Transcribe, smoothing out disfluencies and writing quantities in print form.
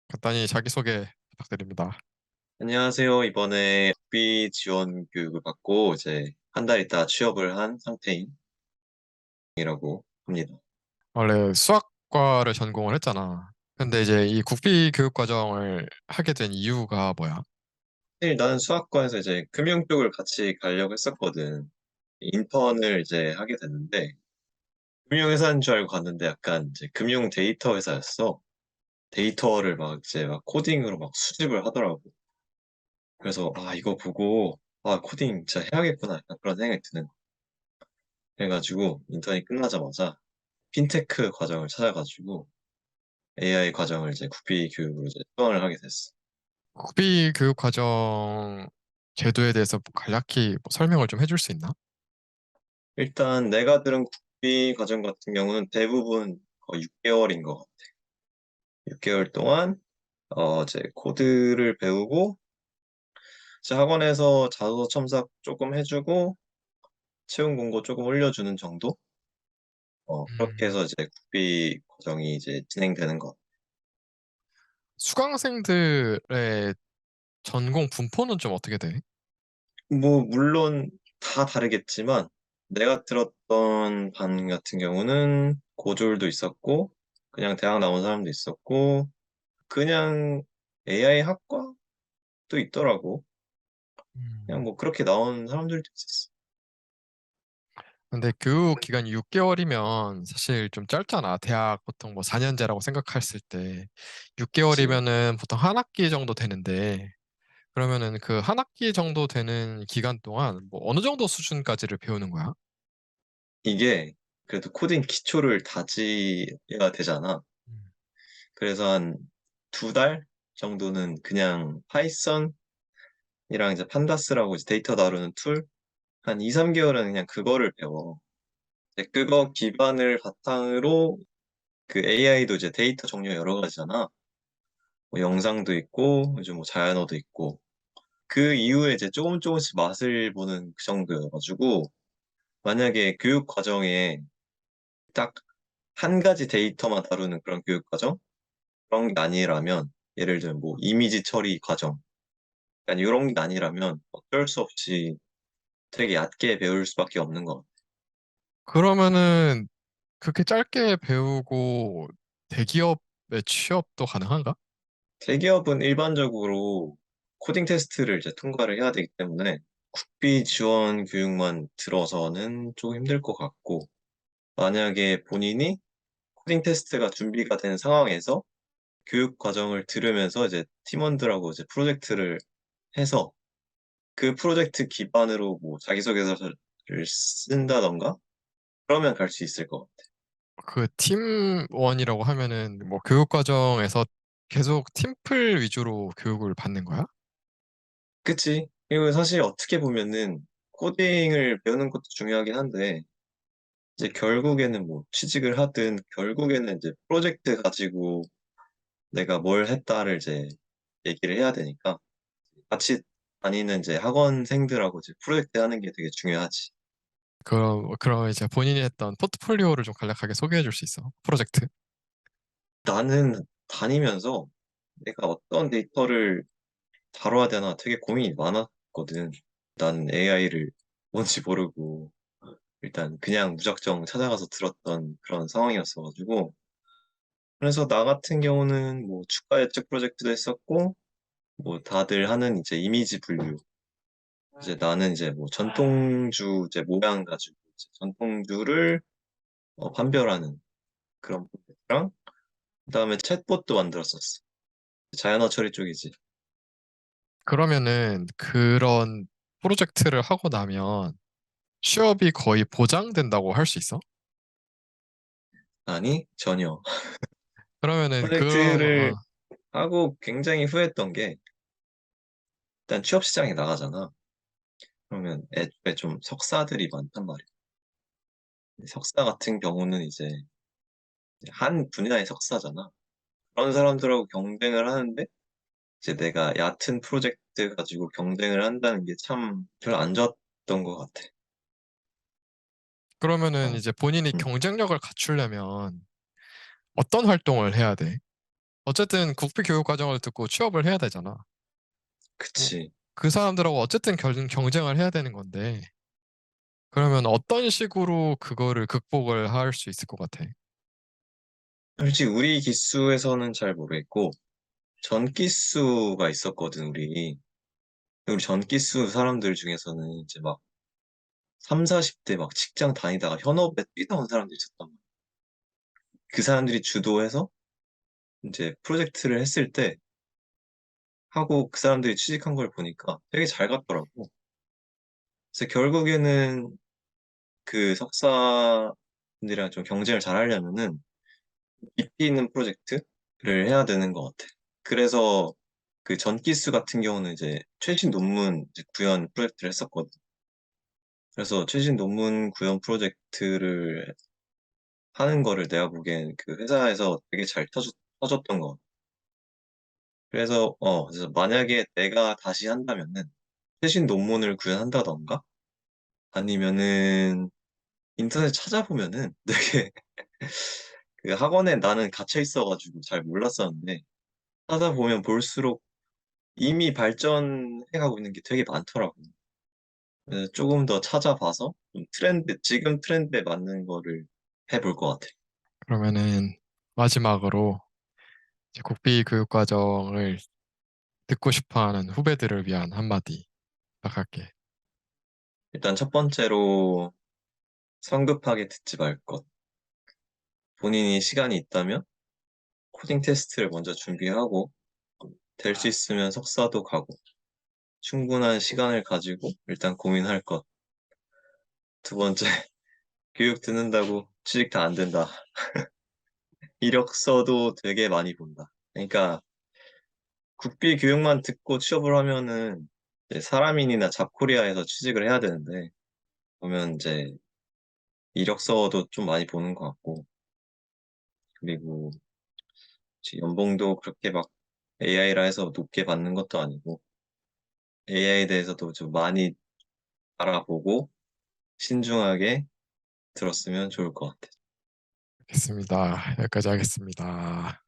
간단히 자기소개 부탁드립니다. 안녕하세요. 이번에 학비 지원 교육을 받고 이제 한 달 있다 취업을 한 상태인 이라고 합니다. 원래 수학과를 전공을 했잖아. 근데 이제 이 국비 교육 과정을 하게 된 이유가 뭐야? 사실 나는 수학과에서 이제 금융 쪽을 같이 가려고 했었거든. 인턴을 이제 하게 됐는데 금융회사인 줄 알고 갔는데 약간 이제 금융 데이터 회사였어. 데이터를 막 이제 막 코딩으로 막 수집을 하더라고. 그래서 이거 보고 코딩 진짜 해야겠구나 약간 그런 생각이 드는 거. 그래가지고 인턴이 끝나자마자 핀테크 과정을 찾아가지고 AI 과정을 이제 국비 교육으로 이제 수강을 하게 됐어. 국비 교육 과정 제도에 대해서 간략히 설명을 좀 해줄 수 있나? 일단 내가 들은 국비 과정 같은 경우는 대부분 거의 6개월인 것 같아. 6개월 동안 이제 코드를 배우고 이제 학원에서 자소 첨삭 조금 해주고 채용 공고 조금 올려주는 정도? 그렇게 음, 해서 이제 국비 과정이 이제 진행되는 것. 수강생들의 전공 분포는 좀 어떻게 돼? 뭐 물론 다 다르겠지만 내가 들었던 반 같은 경우는 고졸도 있었고 그냥 대학 나온 사람도 있었고 그냥 AI 학과도 있더라고. 그냥 음. 뭐 그렇게 나온 사람들도 있었어. 근데 교육 기간이 6개월이면 사실 좀 짧잖아. 대학 보통 뭐 4년제라고 생각했을 때 그치. 6개월이면은 보통 한 학기 정도 되는데 그러면은 그 한 학기 정도 되는 기간 동안 뭐 어느 정도 수준까지를 배우는 거야? 이게 그래도 코딩 기초를 다져야 되잖아. 음. 그래서 한 2달 정도는 그냥 파이썬이랑 이제 판다스라고 이제 데이터 다루는 툴, 한 2, 3개월은 그냥 그거를 배워. 이제 그거 기반을 바탕으로 그 AI도 이제 데이터 종류 여러 가지잖아. 뭐 영상도 있고, 요즘 뭐 자연어도 있고. 그 이후에 이제 조금 조금씩 맛을 보는 그 정도여가지고, 만약에 교육 과정에 딱 한 가지 데이터만 다루는 그런 교육 과정? 그런 게 아니라면, 예를 들면 뭐 이미지 처리 과정. 약간 이런 게 아니라면 어쩔 수 없이 되게 얕게 배울 수밖에 없는 것 같아. 그러면은 그렇게 짧게 배우고 대기업의 취업도 가능한가? 대기업은 일반적으로 코딩 테스트를 이제 통과를 해야 되기 때문에 국비 지원 교육만 들어서는 조금 힘들 것 같고, 만약에 본인이 코딩 테스트가 준비가 된 상황에서 교육 과정을 들으면서 이제 팀원들하고 이제 프로젝트를 해서 그 프로젝트 기반으로 뭐 자기소개서를 쓴다던가 그러면 갈 수 있을 것 같아. 그 팀원이라고 하면은 뭐 교육 과정에서 계속 팀플 위주로 교육을 받는 거야? 그치? 그리고 사실 어떻게 보면은 코딩을 배우는 것도 중요하긴 한데 이제 결국에는 뭐 취직을 하든 결국에는 이제 프로젝트 가지고 내가 뭘 했다를 이제 얘기를 해야 되니까 같이 다니는 이제 학원생들하고 이제 프로젝트 하는 게 되게 중요하지. 그럼 이제 본인이 했던 포트폴리오를 좀 간략하게 소개해 줄 수 있어? 프로젝트? 나는 다니면서 내가 어떤 데이터를 다뤄야 되나 되게 고민이 많았거든. 나는 AI를 뭔지 모르고 일단 그냥 무작정 찾아가서 들었던 그런 상황이었어가지고 그래서 나 같은 경우는 뭐 주가 예측 프로젝트도 했었고 뭐 다들 하는 이제 이미지 분류 이제 나는 이제 뭐 전통주 이제 모양 가지고 이제 전통주를 판별하는 그런 프로젝트랑 그다음에 챗봇도 만들었었어. 자연어 처리 쪽이지. 그러면은 그런 프로젝트를 하고 나면 취업이 거의 보장된다고 할 수 있어? 아니 전혀. 그러면은 프로젝트를 하고 굉장히 후회했던 게 일단 취업 시장에 나가잖아. 그러면 애초에 좀 석사들이 많단 말이야. 석사 같은 경우는 이제 한 분야의 석사잖아. 그런 사람들하고 경쟁을 하는데 이제 내가 얕은 프로젝트 가지고 경쟁을 한다는 게 참 별로 안 좋았던 것 같아. 그러면은 어, 이제 본인이 음. 경쟁력을 갖추려면 어떤 활동을 해야 돼? 어쨌든 국비 교육 과정을 듣고 취업을 해야 되잖아. 뭐, 그치. 그 사람들하고 어쨌든 경쟁을 해야 되는 건데, 그러면 어떤 식으로 그거를 극복을 할 수 있을 것 같아? 솔직히 우리 기수에서는 잘 모르겠고, 전 기수가 있었거든, 우리. 우리 전 기수 사람들 중에서는 이제 막 3, 40대 막 직장 다니다가 현업에 뛰어온 사람도 있었단 말이야. 그 사람들이 주도해서 이제 프로젝트를 했을 때 하고 그 사람들이 취직한 걸 보니까 되게 잘 갔더라고. 그래서 결국에는 그 석사분들이랑 좀 경쟁을 잘 하려면은 깊이 있는 프로젝트를 해야 되는 것 같아. 그래서 그 전기수 같은 경우는 이제 최신 논문 이제 구현 프로젝트를 했었거든. 그래서 최신 논문 구현 프로젝트를 하는 거를 내가 보기엔 그 회사에서 되게 잘 터줬던 것 같아. 그래서 만약에 내가 다시 한다면은 최신 논문을 구현한다던가 아니면은 인터넷 찾아보면은 되게 그 학원에 나는 갇혀 있어가지고 잘 몰랐었는데 찾아보면 볼수록 이미 발전해가고 있는 게 되게 많더라고. 그래서 조금 더 찾아봐서 좀 지금 트렌드에 맞는 거를 해볼 것 같아. 그러면은 마지막으로 이제 국비 교육 과정을 듣고 싶어 하는 후배들을 위한 한마디 부탁할게. 일단 첫 번째로 성급하게 듣지 말 것. 본인이 시간이 있다면 코딩 테스트를 먼저 준비하고 될 수 있으면 석사도 가고 충분한 시간을 가지고 일단 고민할 것. 두 번째, 교육 듣는다고 취직 다 안 된다. 이력서도 되게 많이 본다. 그러니까 국비 교육만 듣고 취업을 하면은 이제 사람인이나 잡코리아에서 취직을 해야 되는데 보면 이제 이력서도 좀 많이 보는 것 같고 그리고 연봉도 그렇게 막 AI라 해서 높게 받는 것도 아니고 AI에 대해서도 좀 많이 알아보고 신중하게 들었으면 좋을 것 같아. 알겠습니다. 여기까지 하겠습니다.